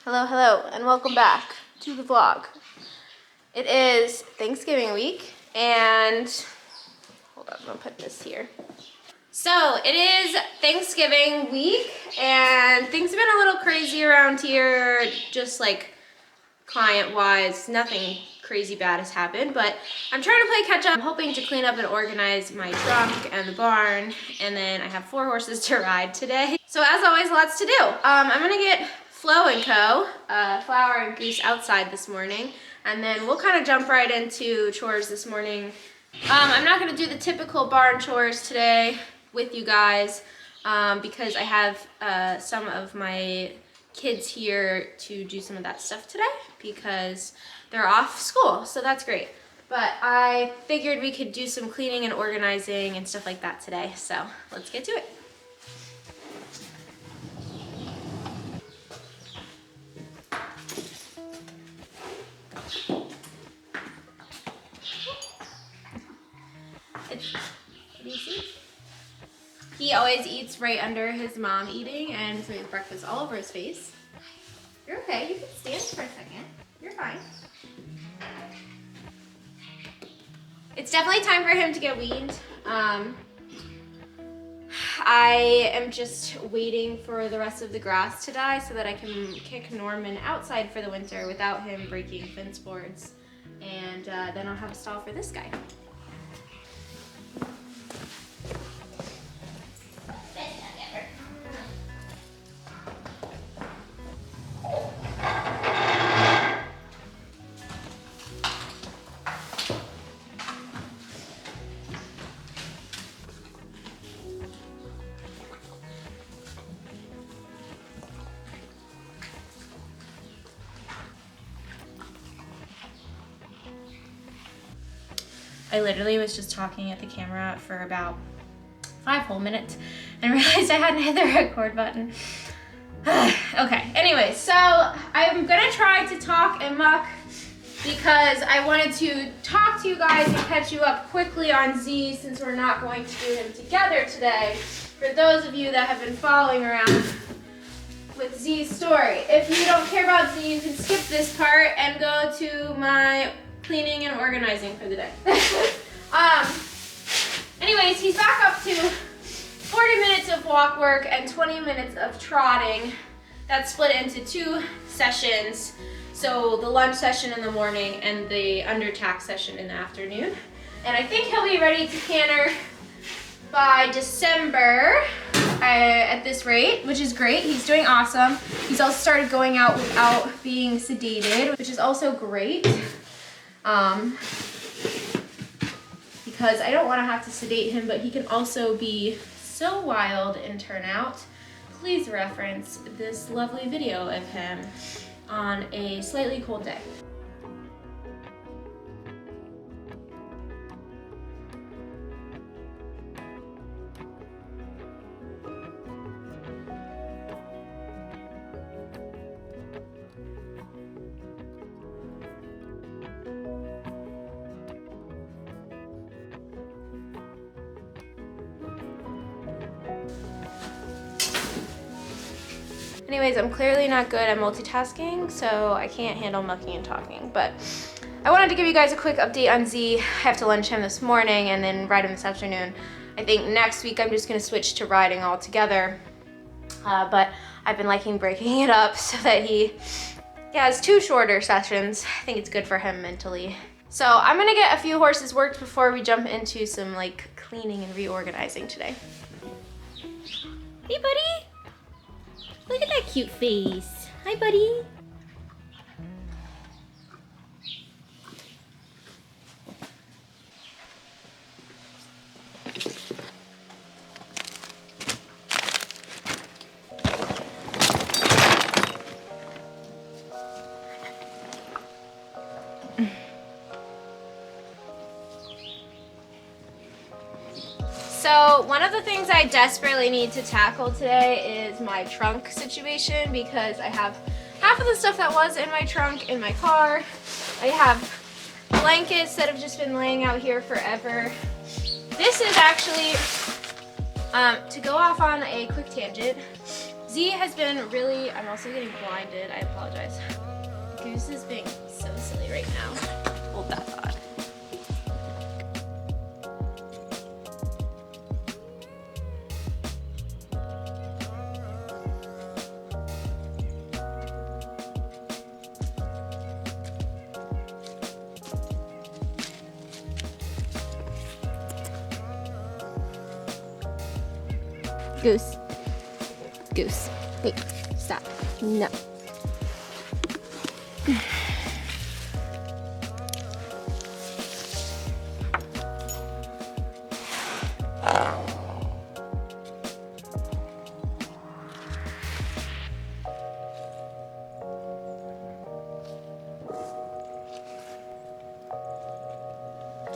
Hello, hello, and welcome back to the vlog. It is Thanksgiving week, and hold on, I'm gonna put this here. So it is Thanksgiving week, and things have been a little crazy around here, just like client-wise. Nothing crazy bad has happened, but I'm trying to play catch up. I'm hoping to clean up and organize my trunk and the barn, and then I have 4 horses to ride today. So as always, lots to do. I'm gonna get Flo and Co, Flower and Goose outside this morning, and then we'll kind of jump right into chores this morning. I'm not gonna do the typical barn chores today with you guys because I have some of my kids here to do some of that stuff today because they're off school, so that's great. But I figured we could do some cleaning and organizing and stuff like that today, so let's get to it. What do you see? He always eats right under his mom eating, and so he has breakfast all over his face. You're okay, you can stand for a second. You're fine. It's definitely time for him to get weaned. I am just waiting for the rest of the grass to die so that I can kick Norman outside for the winter without him breaking fence boards. And then I'll have a stall for this guy. I literally was just talking at the camera for about 5 whole minutes and realized I hadn't hit the record button. Okay, anyway, so I'm gonna try to talk and muck because I wanted to talk to you guys and catch you up quickly on Z since we're not going to do him together today. For those of you that have been following around with Z's story. If you don't care about Z, you can skip this part and go to my cleaning and organizing for the day. Anyways, he's back up to 40 minutes of walk work and 20 minutes of trotting. That's split into 2 sessions. So the lunch session in the morning and the under tack session in the afternoon. And I think he'll be ready to canter by December at this rate, which is great. He's doing awesome. He's also started going out without being sedated, which is also great. Because I don't want to have to sedate him, but he can also be so wild and turn out. Please reference this lovely video of him on a slightly cold day. Anyways, I'm clearly not good at multitasking, so I can't handle mucking and talking, but I wanted to give you guys a quick update on Z. I have to lunch him this morning and then ride him this afternoon. I think next week I'm just gonna switch to riding altogether, but I've been liking breaking it up so that he has 2 shorter sessions. I think it's good for him mentally. So I'm gonna get a few horses worked before we jump into some like cleaning and reorganizing today. Hey, buddy. Look at that cute face. Hi, buddy. So one of the things I desperately need to tackle today is my trunk situation because I have half of the stuff that was in my trunk in my car. I have blankets that have just been laying out here forever. This is actually, to go off on a quick tangent, Z has been really, I'm also getting blinded, I apologize. Goose is being so silly right now. Hold that thought. Goose. Goose. Wait, stop. No.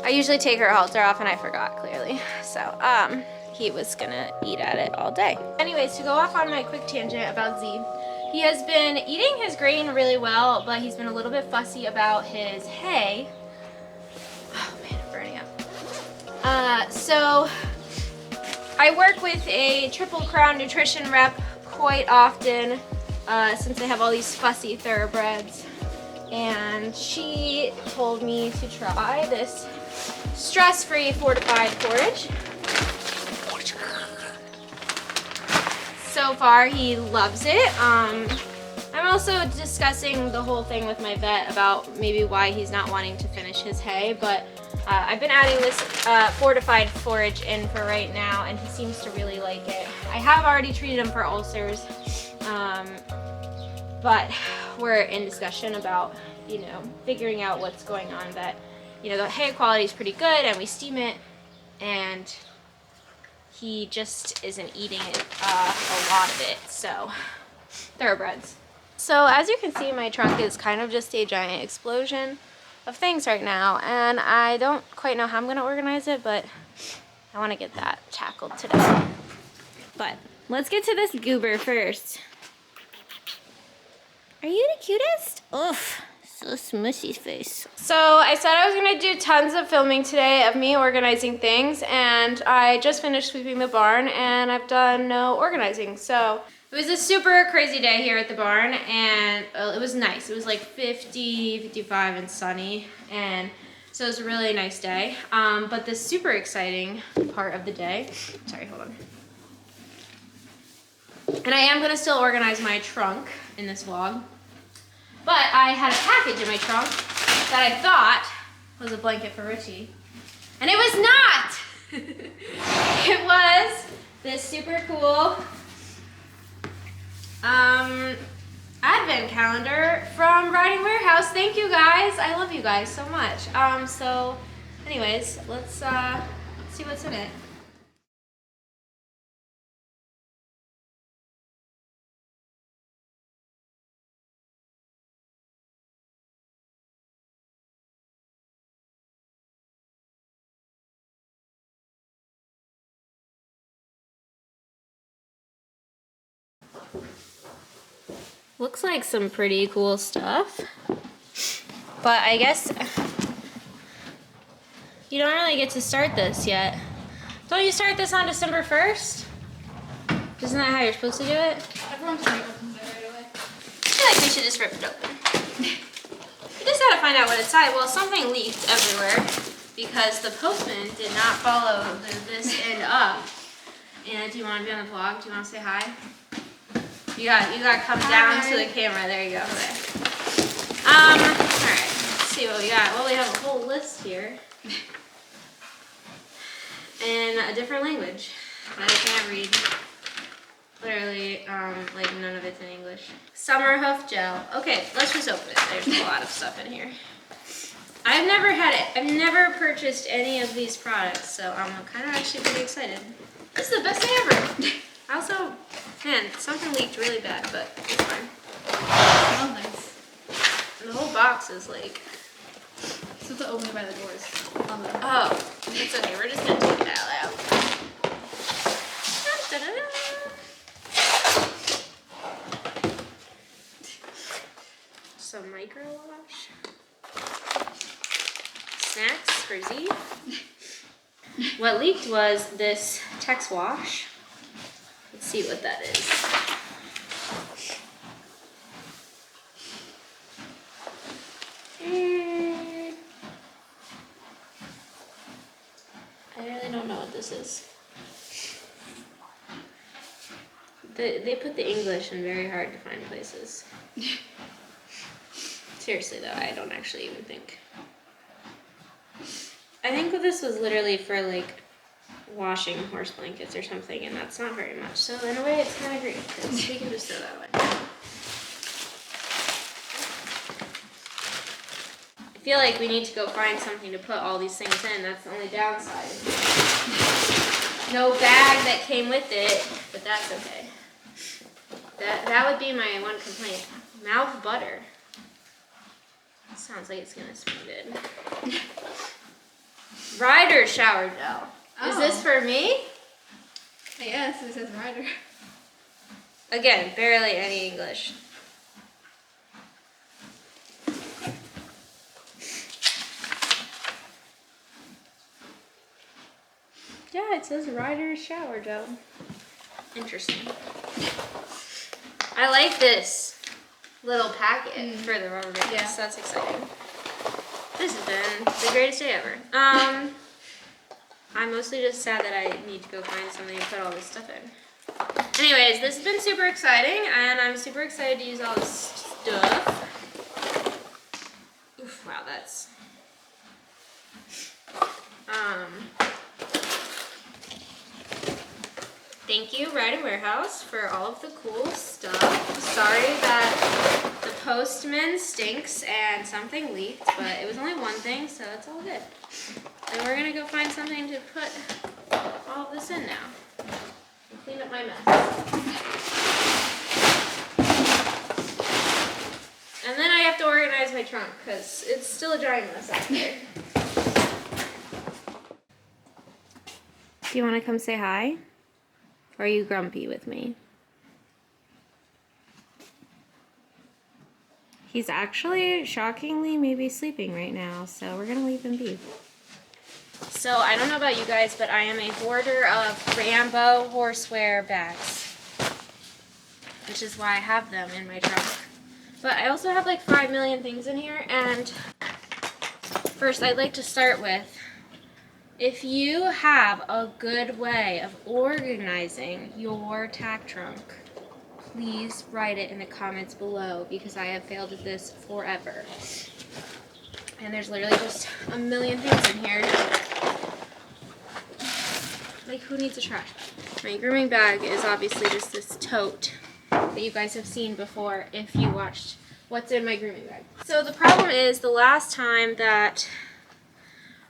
I usually take her halter off and I forgot clearly. So, he was gonna eat at it all day. Anyways, to go off on my quick tangent about Z, he has been eating his grain really well, but he's been a little bit fussy about his hay. Oh man, I'm burning up. So I work with a Triple Crown nutrition rep quite often, since I have all these fussy thoroughbreds. And she told me to try this stress-free fortified forage. So far, he loves it. I'm also discussing the whole thing with my vet about maybe why he's not wanting to finish his hay, but I've been adding this fortified forage in for right now, and he seems to really like it. I have already treated him for ulcers, but we're in discussion about, you know, figuring out what's going on. That, you know, the hay quality is pretty good, and we steam it, and he just isn't eating it, a lot of it. So, thoroughbreds. So as you can see, my trunk is kind of just a giant explosion of things right now, and I don't quite know how I'm gonna organize it, but I want to get that tackled today. But let's get to this goober first. Are you the cutest? Oof, so smushy face. So I said I was gonna do tons of filming today of me organizing things, and I just finished sweeping the barn and I've done no organizing. So it was a super crazy day here at the barn, and it was nice. It was like 50, 55 and sunny, and so it was a really nice day. But the super exciting part of the day, sorry, hold on. And I am gonna still organize my trunk in this vlog, but I had a package in my trunk that I thought was a blanket for Richie, and it was not. It was this super cool advent calendar from Riding Warehouse. Thank you guys. I love you guys so much. So anyways, let's see what's in it. Looks like some pretty cool stuff, but I guess you don't really get to start this yet. Don't you start this on December 1st? Isn't that how you're supposed to do it? Everyone just opens it right away. I feel like we should just rip it open. We just gotta find out what it's inside. Well, something leaked everywhere because the postman did not follow this end up. And do you want to be on the vlog? Do you want to say hi? You got to come down to the camera. There you go. Okay. All right. Let's see what we got. Well, we have a whole list here in a different language that I can't read. Literally, like none of it's in English. Summer hoof gel. Okay, let's just open it. There's a lot of stuff in here. I've never had it. I've never purchased any of these products, so I'm kind of actually pretty excited. This is the best day ever. I also, man, something leaked really bad, but it's fine. It smells nice. And the whole box is like... So it's opened by the doors. Oh, it's okay. We're just gonna take that out. Some micro wash. Snacks for Z. What leaked was this Tack wash. Let's see what that is. this is. They put the English in very hard to find places. Seriously though, I don't actually even think. I think this was literally for like washing horse blankets or something, and that's not very much. So in a way, it's kind of great because we can just throw that away. I feel like we need to go find something to put all these things in. That's the only downside. No bag that came with it, but that's okay. That would be my one complaint. Mouth butter. Sounds like it's gonna smell good. Rider shower gel. Oh. Is this for me? Yes, it says rider. Again, barely any English. Yeah, it says rider shower gel. Interesting. I like this little packet for the rubber bands. Yeah. That's exciting. This has been the greatest day ever. I'm mostly just sad that I need to go find something to put all this stuff in. Anyways, this has been super exciting, and I'm super excited to use all this stuff. Oof, wow, that's... Thank you, Ride and Warehouse, for all of the cool stuff. Sorry that the postman stinks and something leaked, but it was only one thing, so it's all good. And we're gonna go find something to put all of this in now. And clean up my mess. And then I have to organize my trunk, because it's still a giant mess out there. Do you want to come say hi? Or are you grumpy with me? He's actually, shockingly, maybe sleeping right now, so we're gonna leave him be. So, I don't know about you guys, but I am a hoarder of Rambo horseware bags. Which is why I have them in my trunk. But I also have like 5 million things in here, and first I'd like to start with, if you have a good way of organizing your tack trunk, please write it in the comments below, because I have failed at this forever. And there's literally just a million things in here. Like, who needs a trash bag? My grooming bag is obviously just this tote that you guys have seen before if you watched what's in my grooming bag. So the problem is, the last time that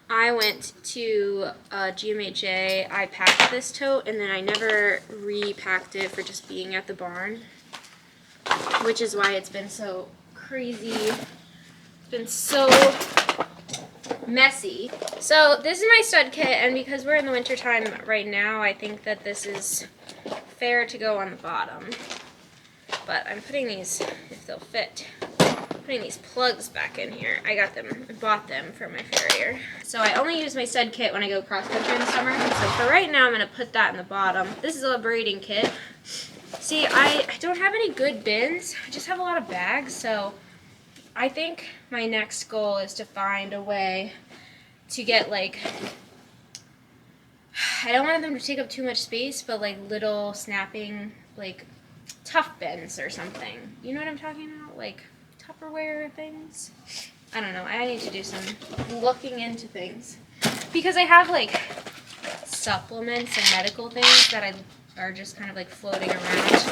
I went to GMHA, I packed this tote, and then I never repacked it for just being at the barn, which is why it's been so crazy. It's been so messy. So this is my stud kit, and because we're in the winter time right now, I think that this is fair to go on the bottom. But I'm putting these, if they'll fit, putting these plugs back in here. I bought them from my farrier. So I only use my stud kit when I go cross country in the summer. So for right now, I'm gonna put that in the bottom. This is a braiding kit. See, I don't have any good bins. I just have a lot of bags. So I think my next goal is to find a way to get, like, I don't want them to take up too much space, but like little snapping, like tough bins or something. You know what I'm talking about? Like Tupperware things. I don't know. I need to do some looking into things, because I have like supplements and medical things that are just kind of like floating around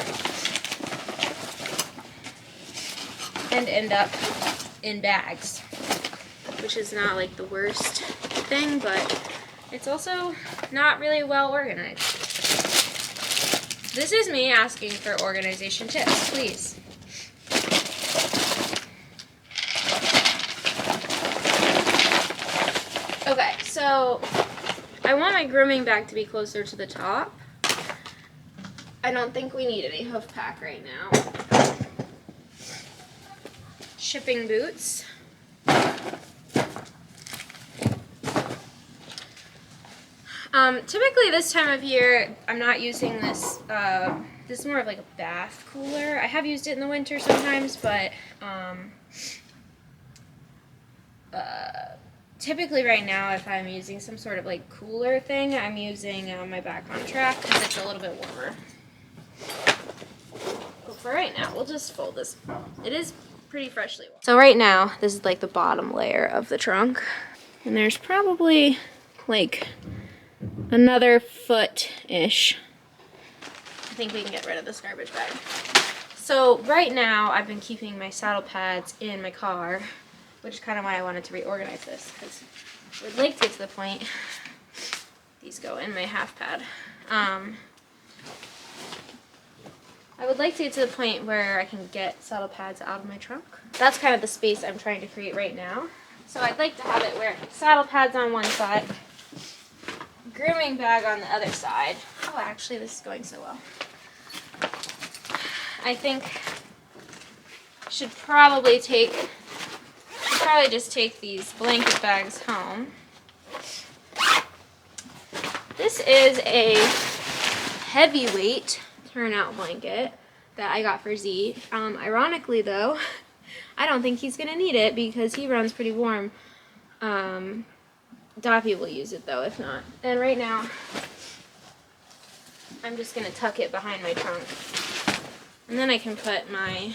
and end up in bags, which is not like the worst thing, but it's also not really well organized. This is me asking for organization tips, please. Okay, so I want my grooming bag to be closer to the top. I don't think we need any hoof pack right now. Shipping boots. Typically this time of year, I'm not using this. This is more of like a bath cooler. I have used it in the winter typically right now, if I'm using some sort of like cooler thing, I'm using my back on track because it's a little bit warmer. But for right now, we'll just fold this. It is pretty freshly washed. So right now, this is like the bottom layer of the trunk. And there's probably like another foot-ish. I think we can get rid of this garbage bag. So right now, I've been keeping my saddle pads in my car, which is kind of why I wanted to reorganize this, because I would like to get to the point, these go in my half pad. I would like to get to the point where I can get saddle pads out of my trunk. That's kind of the space I'm trying to create right now. So I'd like to have it where saddle pads on one side, grooming bag on the other side. Oh, actually, this is going so well. I think I should probably just take these blanket bags home. This is a heavyweight turnout blanket that I got for Z. Ironically though, I don't think he's gonna need it because he runs pretty warm. Doppy will use it though, if not. And right now, I'm just gonna tuck it behind my trunk. And then I can put my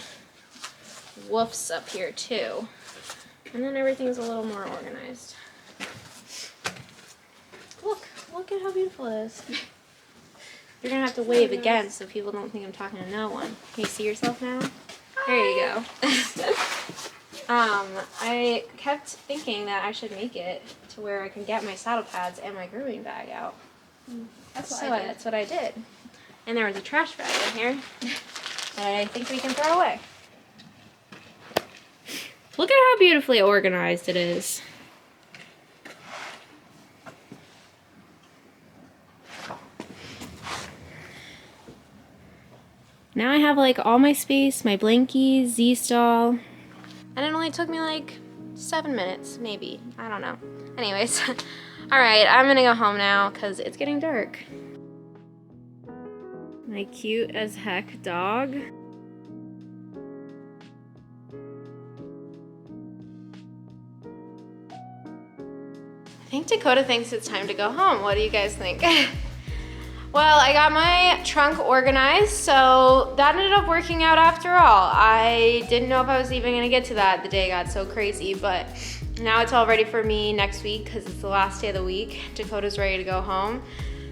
woofs up here too. And then everything's a little more organized. Look at how beautiful it is. You're gonna have to wave again so people don't think I'm talking to no one. Can you see yourself now? There you go. I kept thinking that I should make it to where I can get my saddle pads and my grooming bag out. That's what I did. And there was a trash bag in here that I think we can throw away. Look at how beautifully organized it is. Now I have like all my space, my blankies, Z-stall, and it only took me like 7 minutes, maybe. I don't know. Anyways, all right, I'm gonna go home now because it's getting dark. My cute as heck dog. I think Dakota thinks it's time to go home. What do you guys think? Well, I got my trunk organized, so that ended up working out after all. I didn't know if I was even gonna get to that. The day got so crazy, but now it's all ready for me next week because it's the last day of the week. Dakota's ready to go home.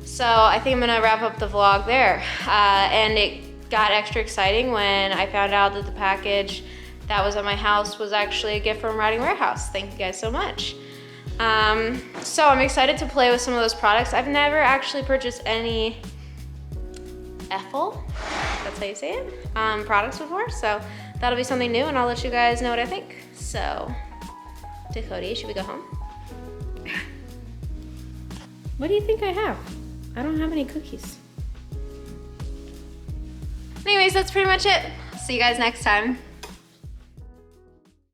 So I think I'm gonna wrap up the vlog there. And it got extra exciting when I found out that the package that was at my house was actually a gift from Riding Warehouse. Thank you guys so much. So I'm excited to play with some of those products. I've never actually purchased any Effol, that's how you say it, products before, so that'll be something new and I'll let you guys know what I think. So, Dakota, should we go home? What do you think I have? I don't have any cookies. Anyways, that's pretty much it. See you guys next time.